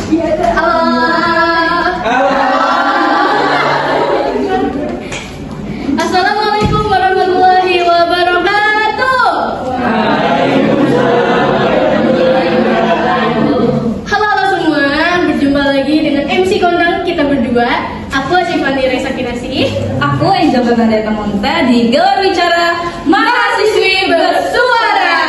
Assalamualaikum warahmatullahi wabarakatuh. Halo semua, berjumpa lagi dengan MC kondang kita berdua. Aku Sifani Reza Kinasi. Aku Angel Bernadetta Monta di Gelar Bicara Mahasiswi Bersuara.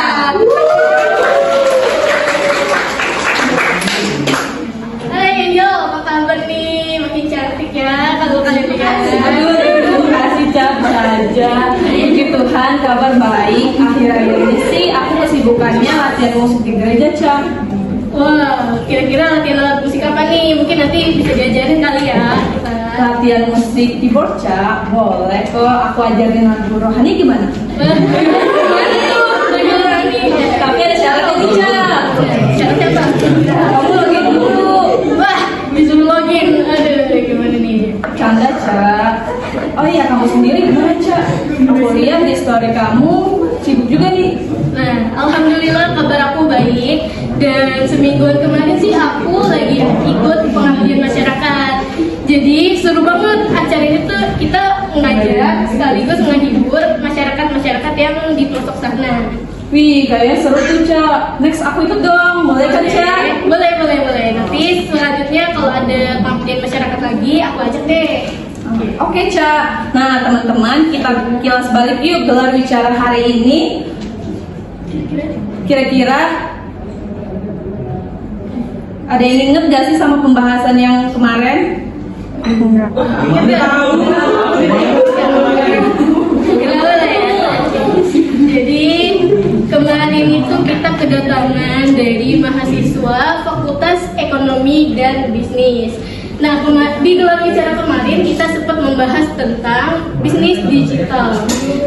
Hai Angel, apa kabar nih? Makin cantik ya kalau kalian lihat. Aduh, terima kasih Cap saja. Puji Tuhan, kabar baik. Akhir-akhir ini sih aku kesibukannya latihan musik di gereja, Cap. Wah, kira-kira latihan alat musik apa nih? Mungkin nanti bisa diajarin kali ya kita. Latihan musik keyboard, Cap. Boleh kok, aku ajarin lagu rohani gimana? Tapi ada syaratnya nih, Cap. Syaratnya apa? Kamu login dulu. Wah, disuruh login. Aduh, gimana nih? Canda, Cak. Oh iya, kamu sendiri gimana, Cak? Aku lihat di story kamu sibuk juga nih. Nah, alhamdulillah kabar aku baik. Dan semingguan kemarin sih aku lagi ikut pengabdian masyarakat. Jadi seru banget acara ini tuh, kita ngajak sekaligus menghibur masyarakat yang di pelosok sana. Wih, kayaknya seru tuh, Cak. Next aku ikut dong, boleh kan, Cak? Boleh. Nanti selanjutnya kalau ada pengabdian masyarakat lagi, aku ajak deh. Oke, Cak. Nah, teman-teman, kita kilas balik yuk gelar bicara hari ini. Kira-kira ada yang inget gak sih sama pembahasan yang kemarin? Jadi kemarin itu kita kedatangan dari mahasiswa Fakultas Ekonomi dan Bisnis. Nah, di gelar bicara kemarin kita sempat membahas tentang bisnis digital.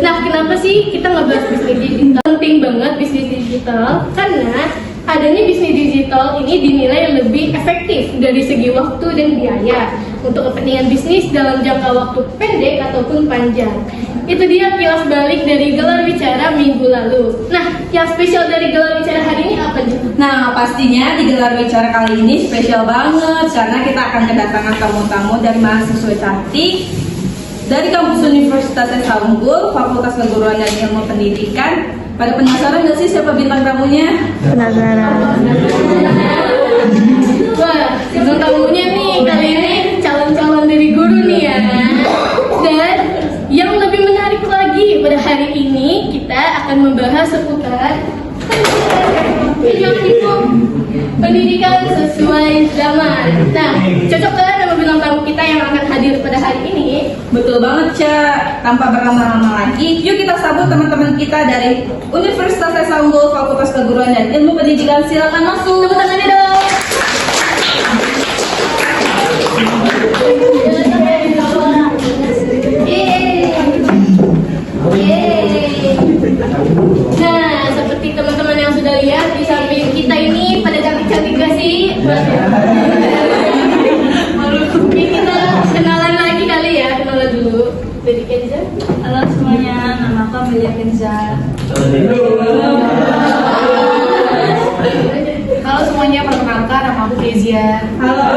Nah, kenapa sih kita ngebahas bisnis digital? Penting banget bisnis digital karena adanya bisnis digital ini dinilai lebih efektif dari segi waktu dan biaya untuk kepentingan bisnis dalam jangka waktu pendek ataupun panjang. Itu dia kilas balik dari gelar bicara minggu lalu. Nah, yang spesial dari gelar bicara hari ini apa nih? Nah, pastinya di gelar bicara kali ini spesial banget karena kita akan kedatangan tamu-tamu dari mahasiswa cantik dari kampus Universitas Esa Unggul, Fakultas Keguruan dan Ilmu Pendidikan. Pada penasaran gak sih siapa bintang tamunya? Penasaran. Wah, bintang tamunya nih kali ini calon-calon dari guru nih ya. Dan yang lebih menarik lagi pada hari ini kita akan membahas seputar pendidikan sesuai zaman. Nah, cocok kan sama bintang tamu kita yang akan hadir pada hari ini? Betul banget, Cak. Tanpa berlama-lama lagi, yuk kita sambut teman-teman kita dari Universitas Esa Unggul, Fakultas Keguruan dan Ilmu Pendidikan. Silakan masuk. Tepuk tangannya dong. Nah, seperti teman-teman yang sudah lihat di samping kita ini pada cantik-cantik gak sih? Oke, kita kenalan lagi kali ya, kenalan dulu. Dari Kenza. Halo semuanya, nama aku Amelia Kenza. Halo semuanya, perkenalkan nama aku Kezia. Halo.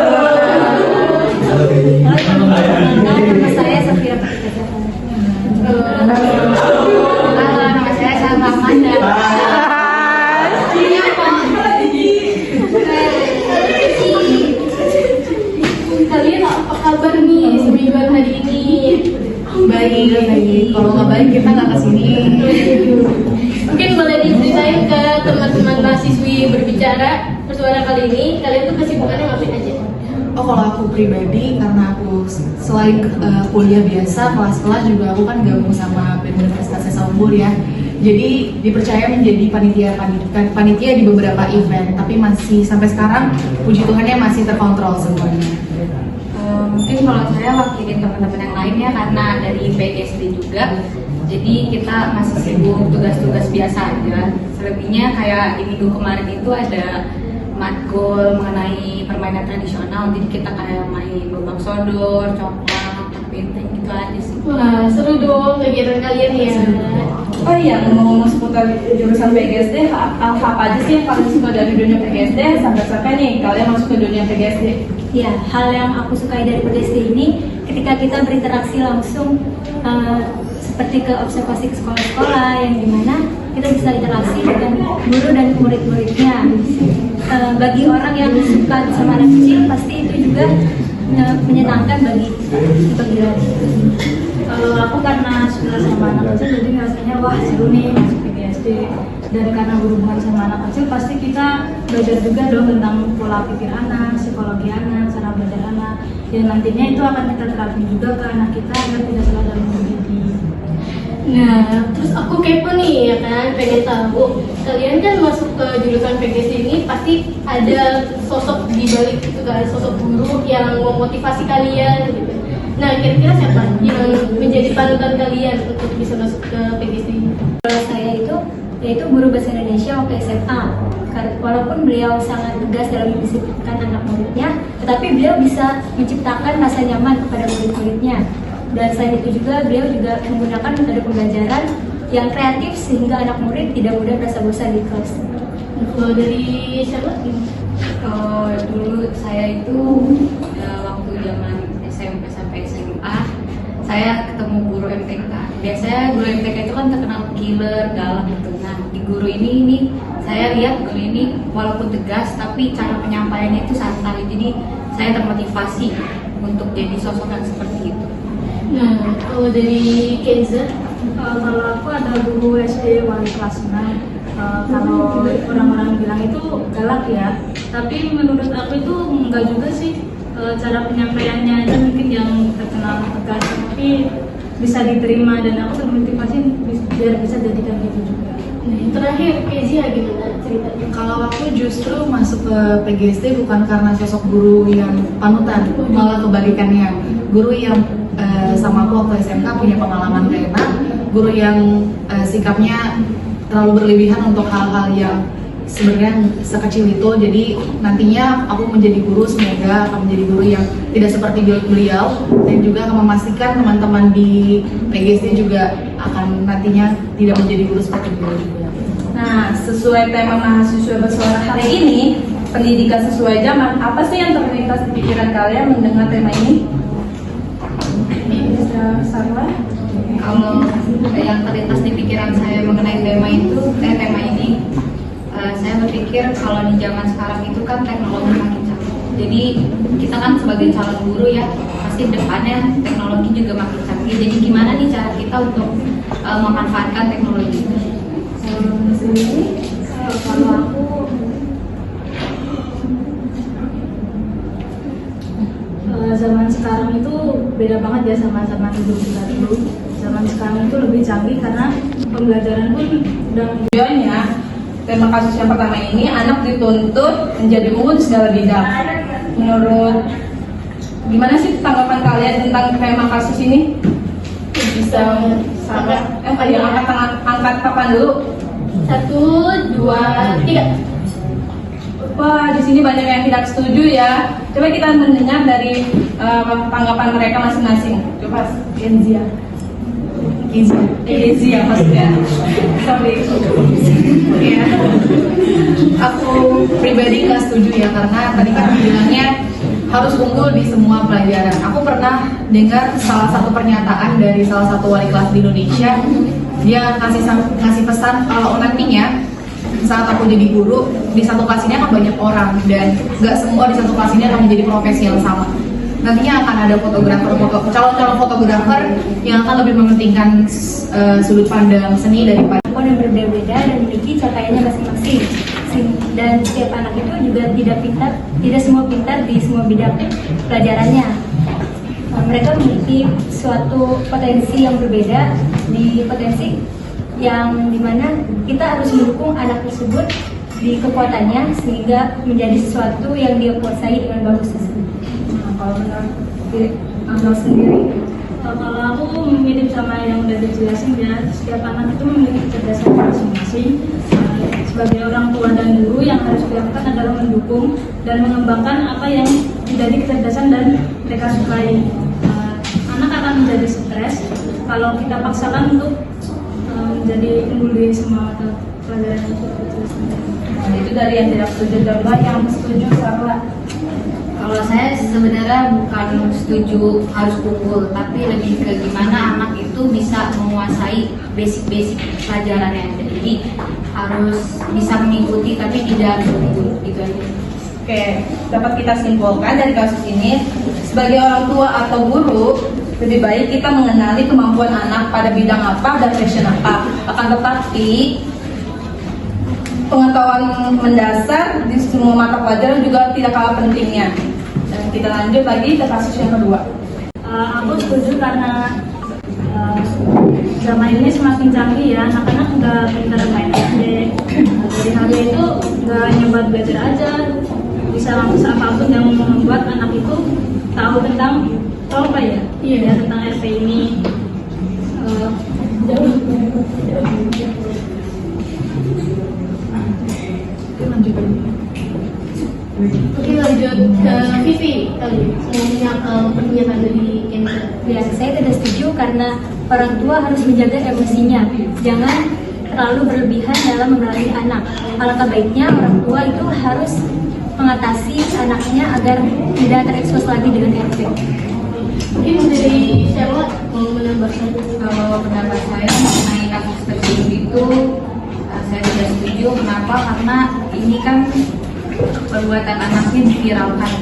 Halo teman-teman, nama saya Safira Patika. Halo, nama saya Salma Amanda. Kalian apa kabar nih semingguan hari ini? Baik. Kalau nggak baik kita nggak kesini. Mungkin boleh diceritain ke teman-teman mahasiswi bersuara kali ini, kalian tuh kesibukannya ngapain aja? Oh, kalau aku pribadi, karena aku selain kuliah biasa, kelas-kelas juga aku kan gabung sama Universitas Esa Unggul ya. Jadi dipercaya menjadi panitia di beberapa event, tapi masih sampai sekarang puji Tuhannya masih terkontrol semuanya. Mungkin kalau saya wakilin teman-teman yang lainnya karena dari PGSD juga. Jadi kita masih sibuk tugas-tugas biasa aja. Selebihnya kayak di minggu kemarin itu ada matkul mengenai permainan tradisional. Jadi kita kayak main lubang sodor, coklat, kepiting gitu aja sih. Wah, seru dong kegiatan kalian ya. Oh iya, ngomong-ngomong seputar jurusan PGSD, apa aja sih yang kalian suka dari dunia PGSD? Sampai-sampai nih kalian masuk ke dunia PGSD. Ya, hal yang aku sukai dari PGSD ini ketika kita berinteraksi langsung seperti ke observasi ke sekolah-sekolah yang dimana kita bisa interaksi dengan guru dan murid-muridnya. Bagi orang yang suka sama anak kecil pasti itu juga menyenangkan bagi lagi. Aku karena suka sama anak kecil jadi rasanya wah seru nih masuk PGSD, dan karena berhubungan sama anak kecil pasti kita belajar juga dong tentang pola pikir anak, psikologi anak, cara belajar anak yang nantinya itu akan kita terapin juga ke anak kita agar tidak salah dalam mendidik. Nah, terus aku kepo nih ya kan, pengen tahu kalian kan masuk ke jurusan PGSD ini pasti ada sosok di balik itu kan, sosok guru yang memotivasi kalian gitu. Nah, kira-kira siapa yang menjadi panutan kalian untuk bisa masuk ke PGSD ini? Kalau saya itu yaitu guru bahasa Indonesia waktu SMA. Walaupun beliau sangat tegas dalam mendisiplinkan anak muridnya, tetapi beliau bisa menciptakan rasa nyaman kepada murid-muridnya. Dan selain itu juga beliau juga menggunakan metode pembelajaran yang kreatif sehingga anak murid tidak mudah merasa bosan di kelas. Kalau dari siapa? Kalau dulu saya itu waktu zaman SMP sampai SMA, saya ketemu guru MTK. Biasanya guru MTK itu kan terkenal killer, galak gitu. Nah, di guru ini saya lihat guru ini walaupun tegas tapi cara penyampaiannya itu santai. Jadi saya termotivasi untuk jadi sosok yang seperti itu. Nah, kalau dari Kenza? Kalau aku ada guru SD wali kelas 6. Kalau orang-orang bilang itu galak ya, tapi menurut aku itu enggak juga sih. Cara penyampaiannya aja mungkin yang terkenal tegas, tapi bisa diterima dan aku termotivasi biar bisa jadi kayak gitu juga. Nah, yang terakhir Kezia gimana ceritanya? Kalau aku justru masuk ke PGSD bukan karena sosok guru yang panutan, malah kebalikannya. Guru yang sama aku waktu SMK punya pengalaman gak enak, guru yang sikapnya terlalu berlebihan untuk hal-hal yang sebenarnya sekecil itu. Jadi nantinya aku menjadi guru, semoga akan menjadi guru yang tidak seperti beliau, dan juga akan memastikan teman-teman di PGSD juga akan nantinya tidak menjadi guru seperti beliau juga. Nah, sesuai tema mahasiswa bersuara hari ini, pendidikan sesuai zaman, apa sih yang terlintas di pikiran kalian mendengar tema ini? Bisa Sarwa? Kalau yang terlintas di pikiran saya mengenai tema ini, saya berpikir kalau di zaman sekarang itu kan teknologi makin canggih. Jadi kita kan sebagai calon guru ya, pasti depannya teknologi juga makin canggih. Jadi gimana nih cara kita untuk memanfaatkan teknologi itu? Kalau aku zaman sekarang itu beda banget ya sama zaman kita dulu. Zaman sekarang itu lebih canggih karena pembelajaran pun udah. Tujuannya, tema kasus yang pertama ini, anak dituntut menjadi unggul segala bidang. Menurut gimana sih tanggapan kalian tentang tema kasus ini? Bisa sama? Yang angkat papan dulu. 1, 2, 3. Wah, di sini banyak yang tidak setuju ya. Coba kita mendengar dari tanggapan mereka masing-masing. Coba Kezia maksudnya. Sorry. Ya, aku pribadi nggak setuju ya, karena tadi kan bilangnya harus unggul di semua pelajaran. Aku pernah dengar salah satu pernyataan dari salah satu wali kelas di Indonesia. Dia ngasih pesan kalau nantinya saat aku jadi guru, di satu kelas ini akan banyak orang dan nggak semua di satu kelas ini akan menjadi profesi yang sama. Nantinya akan ada calon-calon fotografer yang akan lebih mementingkan sudut pandang seni daripada Yang berbeda-beda dan memiliki capaiannya masing-masing. Dan setiap anak itu juga tidak semua pintar di semua bidang pelajarannya. Mereka memiliki suatu potensi yang berbeda, di potensi yang dimana kita harus mendukung anak tersebut di kekuatannya sehingga menjadi sesuatu yang dia kuasai dengan bagus tersebut. Nah, kalau menurut sendiri, kalau aku mirip sama yang udah dijelasin ya, setiap anak itu memiliki kecerdasan masing-masing. Sebagai orang tua dan guru yang harus dilakukan adalah mendukung dan mengembangkan apa yang menjadi kecerdasan dan mereka sukai. Anak akan menjadi stres kalau kita paksakan untuk menjadi unggul di semua mata pelajaran yang kita jelaskan. Nah, itu dari yang tidak setuju dan yang setuju sama. Kalau saya sebenarnya bukan setuju harus unggul, tapi lebih ke gimana anak itu bisa menguasai basic-basic pelajaran yang ada. Jadi harus bisa mengikuti tapi tidak unggul gitu aja. Oke, dapat kita simpulkan dari kasus ini, sebagai orang tua atau guru, lebih baik kita mengenali kemampuan anak pada bidang apa dan passion apa. Akan tetapi pengetahuan mendasar di semua mata pelajaran juga tidak kalah pentingnya. Dan kita lanjut lagi ke kasus yang kedua. Aku setuju karena zaman ini semakin canggih ya, anak-anak udah pintar main HP. Dari HP itu nggak hanya buat belajar aja, bisa langsung apapun yang membuat anak itu tahu tentang apa ya, ya tentang RP ini. Oke, lanjut ke Vivi kali semuanya pernyataan dari Kendra. Ya, saya tidak setuju karena orang tua harus menjaga emosinya. Jangan terlalu berlebihan dalam memerangi anak. Alangkah baiknya orang tua itu harus mengatasi anaknya agar tidak terekspos lagi dengan RP. Mungkin dari Sheila mau menambahkan. Kalau pendapat saya mengenai kasus tersebut itu saya tidak setuju. Kenapa? Karena ini kan perbuatan anaknya diviralkan,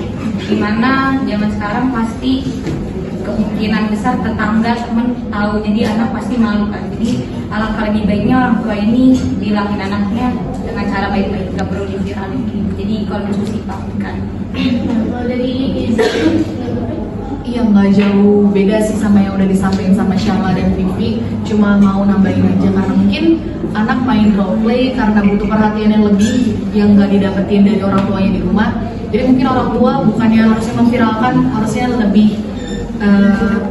dimana zaman sekarang pasti kemungkinan besar tetangga teman tahu, jadi anak pasti malu kan. Jadi alangkah lebih baiknya orang tua ini bilangin anaknya dengan cara baik-baik, nggak perlu diviralin. Jadi konsumsi kan. Kalau dari Izzy, Iya, nggak jauh beda sih sama yang udah disampaikan sama Syama dan Vivi. Cuma mau nambahin aja karena mungkin anak main roleplay karena butuh perhatian yang lebih yang nggak didapetin dari orang tuanya di rumah. Jadi mungkin orang tua bukannya harusnya memviralkan, harusnya lebih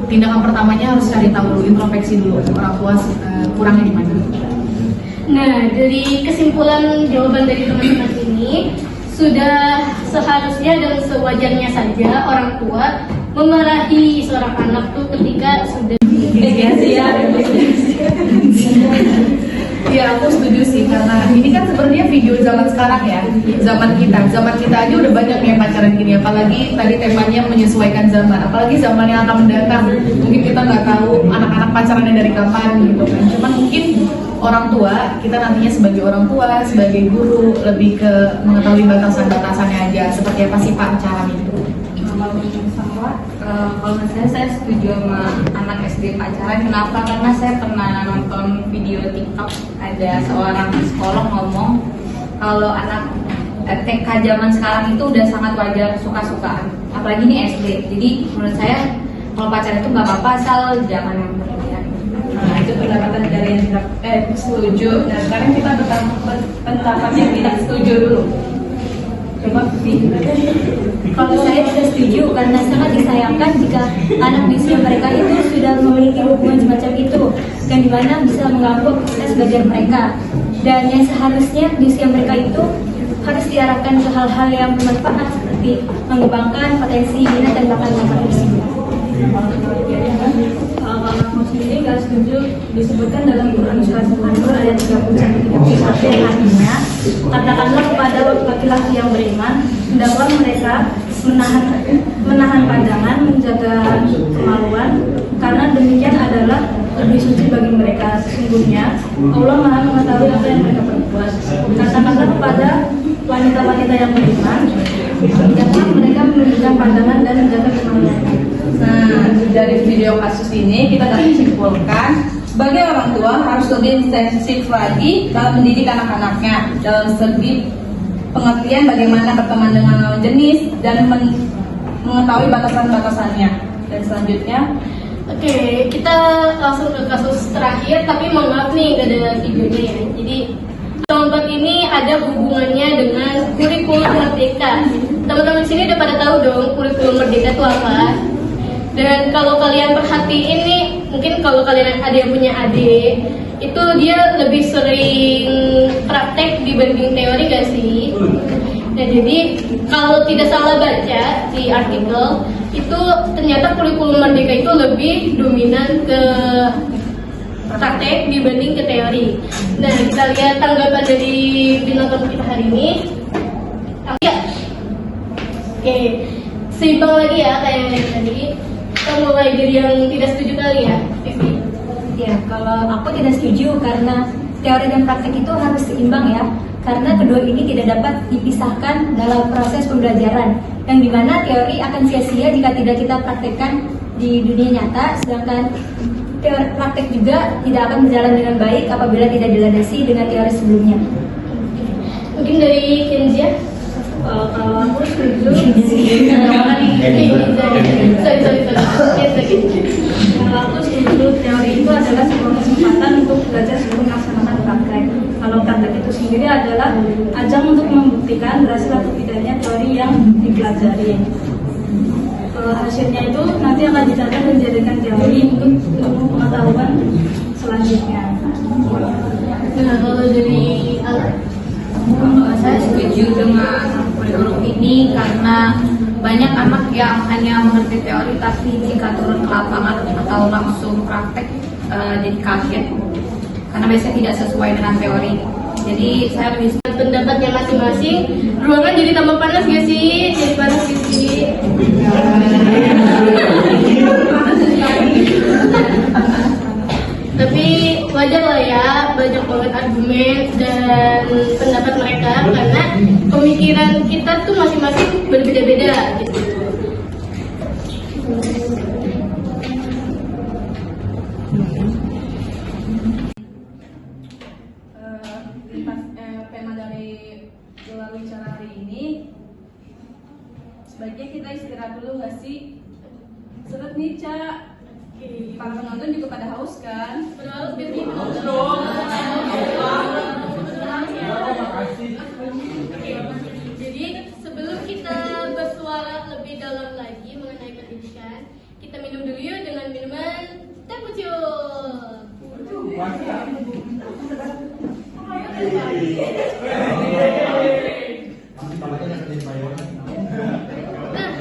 tindakan pertamanya harus cari tahu dulu, introspeksi dulu orang tua kurangnya di mana. nah dari kesimpulan jawaban dari teman-teman ini, sudah seharusnya dan sewajarnya saja orang tua memarahi seorang anak tuh ketika sudah Iya, aku setuju sih karena ini kan sebenarnya video zaman sekarang ya, zaman kita aja udah banyak yang pacaran gini, apalagi tadi temanya menyesuaikan zaman, apalagi zaman yang akan mendatang. Mungkin kita nggak tahu anak-anak pacarannya dari kapan gitu kan. Cuman mungkin orang tua, kita nantinya sebagai orang tua, sebagai guru lebih ke mengetahui batasan-batasannya aja, seperti apa sih pacaran itu. Kalau menurut saya setuju sama anak SD pacaran. Kenapa? Karena saya pernah nonton video TikTok, ada seorang psikolog ngomong kalau anak TK zaman sekarang itu udah sangat wajar suka-sukaan, apalagi ini SD. Jadi menurut saya kalau pacaran itu nggak apa-apa asal jangan yang berlebihan. Nah, itu pendapatan dari yang tidak setuju. Nah, sekarang kita pendapat yang tidak setuju dulu. Coba Kalau saya tidak setuju karena sangat disayangkan jika anak di usia mereka itu sudah memiliki hubungan semacam itu dan di mana bisa mengganggu proses belajar mereka. Dan yang seharusnya di usia mereka itu harus diarahkan ke hal-hal yang bermanfaat seperti mengembangkan potensi minat dan bakat mereka tersebut. Kalau aku sendiri nggak setuju disebutkan dalam Quran surat Al-Nur ayat 30-31 artinya, katakanlah kepada laki-laki yang beriman, hendaklah mereka menahan pandangan, menjaga kemaluan, karena demikian adalah lebih suci bagi mereka. Sesungguhnya Allah Maha mengetahui apa yang mereka perbuat. Katakanlah kepada wanita-wanita yang beriman, hendaklah mereka menundukkan pandangan dan menjaga kemaluan. Nah, dari video kasus ini kita dapat simpulkan sebagai orang tua harus lebih sensitif lagi dalam mendidik anak-anaknya dalam segi pengertian bagaimana berteman dengan lawan jenis dan mengetahui batasan-batasannya. Dan selanjutnya, Oke, kita langsung ke kasus terakhir, tapi mohon maaf nih gak ada videonya ya. Jadi kelompok ini ada hubungannya dengan kurikulum merdeka. Teman-teman sini udah pada tahu dong kurikulum merdeka itu apa. Dan kalau kalian perhatiin nih, mungkin kalau kalian ada yang punya adik, itu dia lebih sering praktek dibanding teori gak sih? Nah jadi kalau tidak salah baca di artikel itu ternyata kurikulum merdeka itu lebih dominan ke praktek dibanding ke teori. Nah, kita lihat tanggapan dari bintang tamu kita hari ini. Ya, oke, seimbang lagi ya kayak yang tadi. Kita mulai dari yang tidak setuju kali ya, Vivi. Ya, kalau aku tidak setuju karena teori dan praktek itu harus seimbang ya. Karena kedua ini tidak dapat dipisahkan dalam proses pembelajaran. Yang dimana teori akan sia-sia jika tidak kita praktekkan di dunia nyata, sedangkan teori praktek juga tidak akan berjalan dengan baik apabila tidak dilandasi dengan teori sebelumnya. Mungkin dari Kenzia. Kalau aku setuju, kalau aku setuju teori itu adalah sebuah kesempatan untuk belajar sebelum melaksanakan praktek. Kalau praktek itu sendiri adalah ajang untuk membuktikan berhasil atau tidaknya teori yang dipelajari. Hasilnya itu nanti akan dicatat dan dijadikan teori untuk ilmu pengetahuan selanjutnya. Nah, kalau dari Saya setuju dengan kurikulum ini karena banyak anak yang hanya mengerti teori tapi jika turun ke lapangan atau langsung praktek jadi kaget karena biasanya tidak sesuai dengan teori. Jadi saya lebih pendapatnya masing-masing, ruangan jadi tambah panas gak sih? Jadi panas gak sih? Tapi wajar lah ya, banyak banget argumen dan pendapat mereka karena pemikiran kita tuh masing-masing berbeda-beda gitu. Tema dari gelar bicara hari ini, sebaiknya kita istirahat dulu nggak sih? Seret nih, Ca. Para penonton juga pada haus kan? Padahal Vivi Jadi sebelum kita bersuara lebih dalam lagi mengenai pendidikan, kita minum dulu yuk dengan minuman teh pucuk. Nah,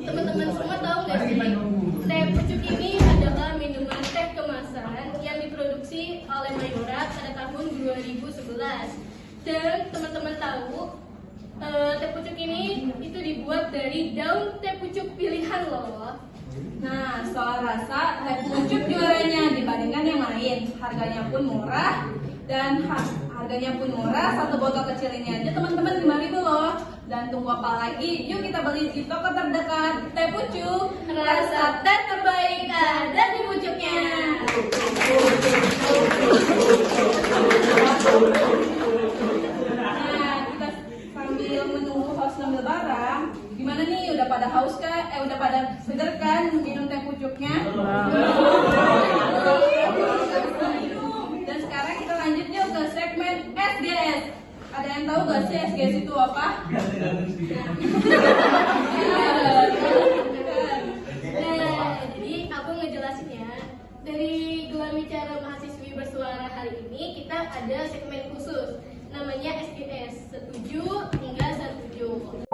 teman-teman semua tahu nggak sih, teh pucuk ini adalah minuman teh kemasan yang diproduksi oleh Mayora pada tahun 2011. Dan teman-teman tahu, teh pucuk ini itu dibuat dari daun teh pucuk pilihan loh. Nah, soal rasa, teh pucuk juaranya dibandingkan yang lain. Harganya pun murah dan harganya pun murah. Satu botol kecil ini aja teman-teman 5.000 loh. Dan tunggu apa lagi? Yuk kita beli di toko terdekat. Teh pucuk, Rasa teh terbaik ada di pucuknya. Nah, kita sambil menunggu host ngambil barang. Gimana nih? Udah pada haus kah? Udah pada seger kan minum teh pucuknya? Dan sekarang kita lanjut yuk ke segmen SGS. Ada yang tahu gak sih SGS itu apa? Nah, jadi aku ngejelasin ya. Dari gelar bicara mahasiswi bersuara hari ini kita ada segmen khusus namanya SGS, setuju hingga setuju.